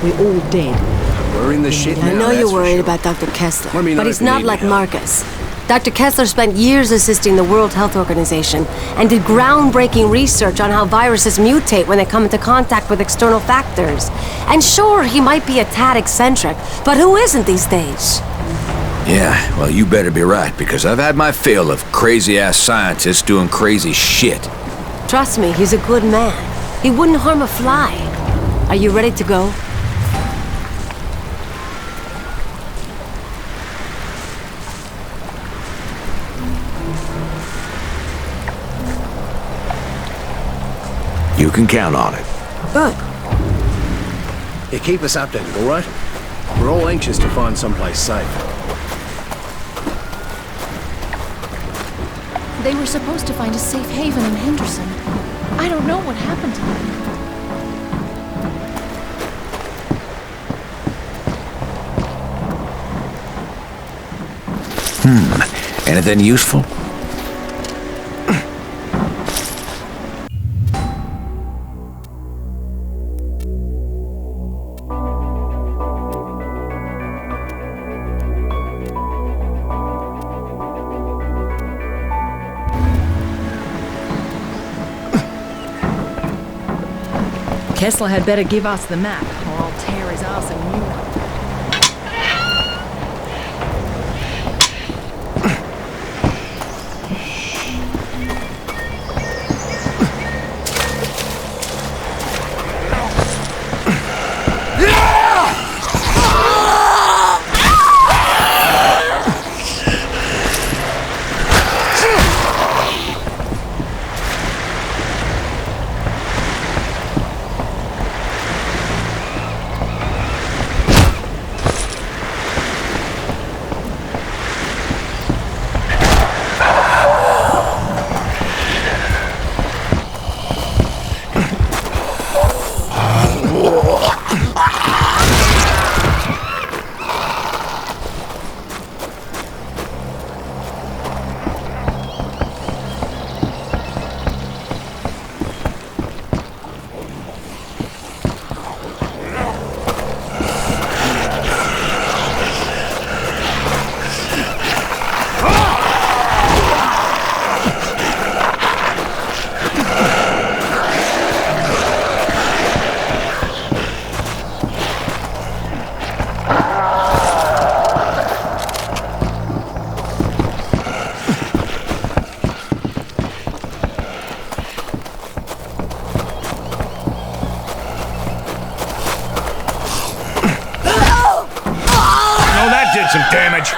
We all dead. Worrying the shit now, I know you're worried sure. about Dr. Kessler, Let me know but if he's you not need like me, Marcus. Dr. Kessler spent years assisting the World Health Organization and did groundbreaking research on how viruses mutate when they come into contact with external factors. And sure, he might be a tad eccentric, but who isn't these days? Yeah, well, you better be right, because I've had my fill of crazy-ass scientists doing crazy shit. Trust me, he's a good man. He wouldn't harm a fly. Are you ready to go? You can count on it. Good. Yeah, keep us updated, all right? We're all anxious to find someplace safe. They were supposed to find a safe haven in Henderson. I don't know what happened to them. Anything useful? Kessler had better give us the map, or I'll tear his ass a new one. Some damage.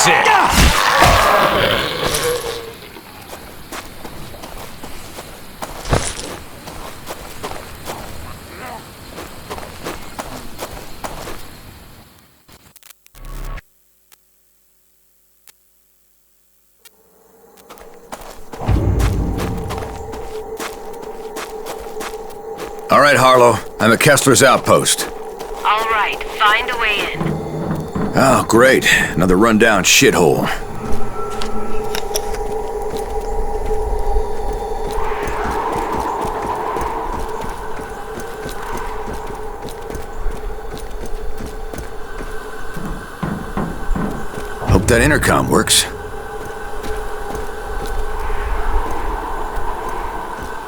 it. All right, Harlow. I'm at Kessler's outpost. All right, find a way in. Oh, great. Another rundown shithole. Hope that intercom works.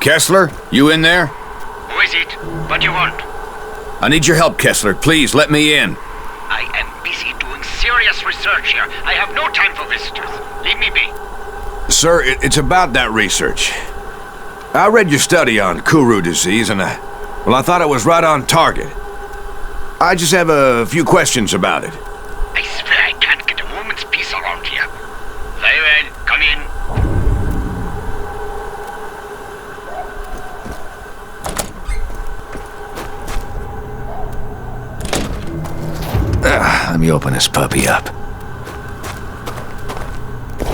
Kessler, you in there? Who is it? What do you want? I need your help, Kessler. Please, let me in. I am busy doing serious research here. I have no time for visitors. Leave me be. Sir, it's about that research. I read your study on Kuru disease, and I thought it was right on target. I just have a few questions about it. I swear I can't get a moment's peace around here. Very well, come in. Let me open this puppy up.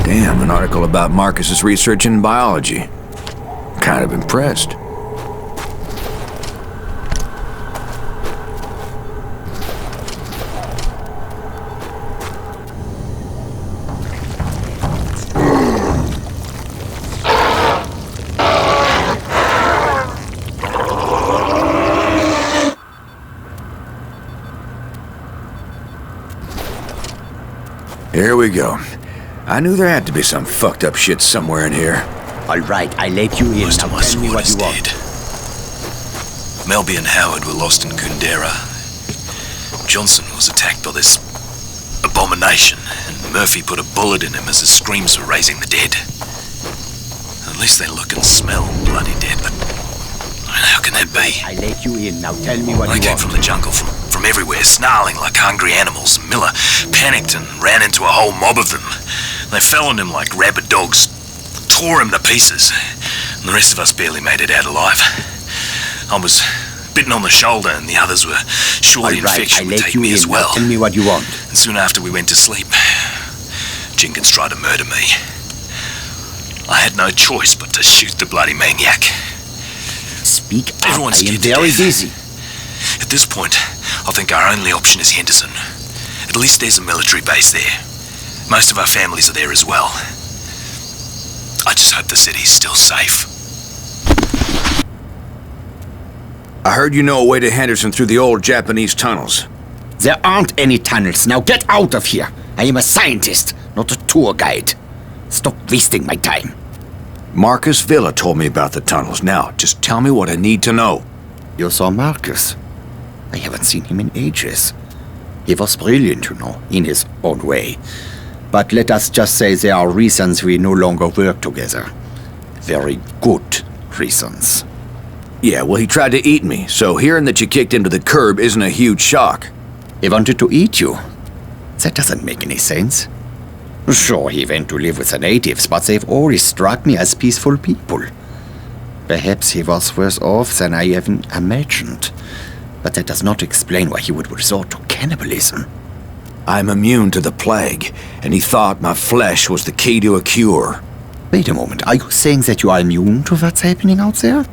Damn, an article about Marcus's research in biology. Kind of impressed. Here we go. I knew there had to be some fucked up shit somewhere in here. All right, I let you in. Most Now of my tell me what squad is you want. dead. Melby and Howard were lost in Kundera. Johnson was attacked by this abomination, and Murphy put a bullet in him as his screams were raising the dead. At least they look and smell bloody dead, but how can that be? I let you in. Now tell me what I you came want. from the jungle, from everywhere, snarling like hungry animals. Miller panicked and ran into a whole mob of them. They fell on him like rabid dogs, tore him to pieces, and the rest of us barely made it out alive. I was bitten on the shoulder, and the others were sure All the right, I infection would let take you me in. as well. Now tell me what you want. And soon after we went to sleep, Jenkins tried to murder me. I had no choice but to shoot the bloody maniac. Speak up. Everyone's I am scared to very death. busy. At this point, I think our only option is Henderson. At least there's a military base there. Most of our families are there as well. I just hope the city's still safe. I heard you know a way to Henderson through the old Japanese tunnels. There aren't any tunnels. Now get out of here. I am a scientist, not a tour guide. Stop wasting my time. Marcus Villa told me about the tunnels. Now, just tell me what I need to know. You saw Marcus? I haven't seen him in ages. He was brilliant, you know, in his own way. But let us just say there are reasons we no longer work together. Very good reasons. Yeah, well, he tried to eat me, so hearing that you kicked him to the curb isn't a huge shock. He wanted to eat you. That doesn't make any sense. Sure, he went to live with the natives, but they've always struck me as peaceful people. Perhaps he was worse off than I even imagined. But that does not explain why he would resort to cannibalism. I'm immune to the plague, and he thought my flesh was the key to a cure. Wait a moment, are you saying that you are immune to what's happening out there?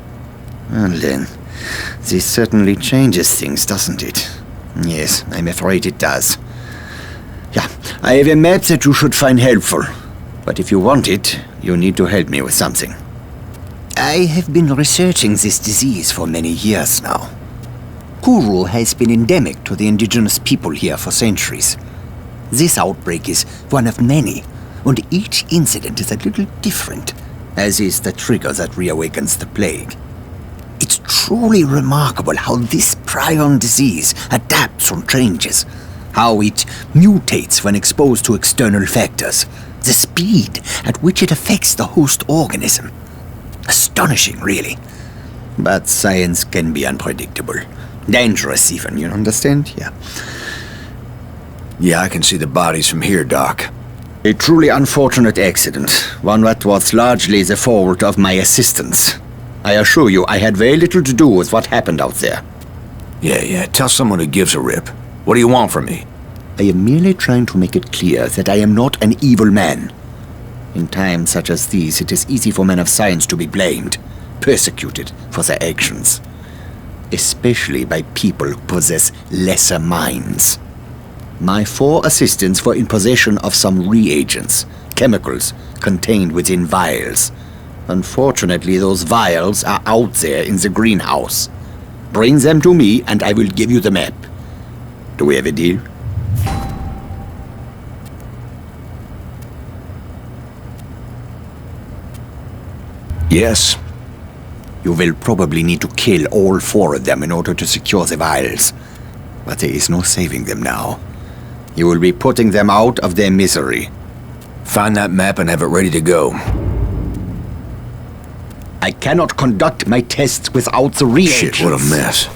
Well then, this certainly changes things, doesn't it? Yes, I'm afraid it does. Yeah, I have a map that you should find helpful. But if you want it, you need to help me with something. I have been researching this disease for many years now. Kuru has been endemic to the indigenous people here for centuries. This outbreak is one of many, and each incident is a little different, as is the trigger that reawakens the plague. It's truly remarkable how this prion disease adapts and changes, how it mutates when exposed to external factors, the speed at which it affects the host organism. Astonishing, really. But science can be unpredictable. Dangerous even, you understand? Yeah. Yeah, I can see the bodies from here, Doc. A truly unfortunate accident, one that was largely the fault of my assistants. I assure you, I had very little to do with what happened out there. Yeah, tell someone who gives a rip. What do you want from me? I am merely trying to make it clear that I am not an evil man. In times such as these, it is easy for men of science to be blamed, persecuted for their actions. Especially by people who possess lesser minds. My 4 assistants were in possession of some reagents, chemicals, contained within vials. Unfortunately, those vials are out there in the greenhouse. Bring them to me and I will give you the map. Do we have a deal? Yes. You will probably need to kill all 4 of them in order to secure the vials. But there is no saving them now. You will be putting them out of their misery. Find that map and have it ready to go. I cannot conduct my tests without the reagents. Shit, what a mess.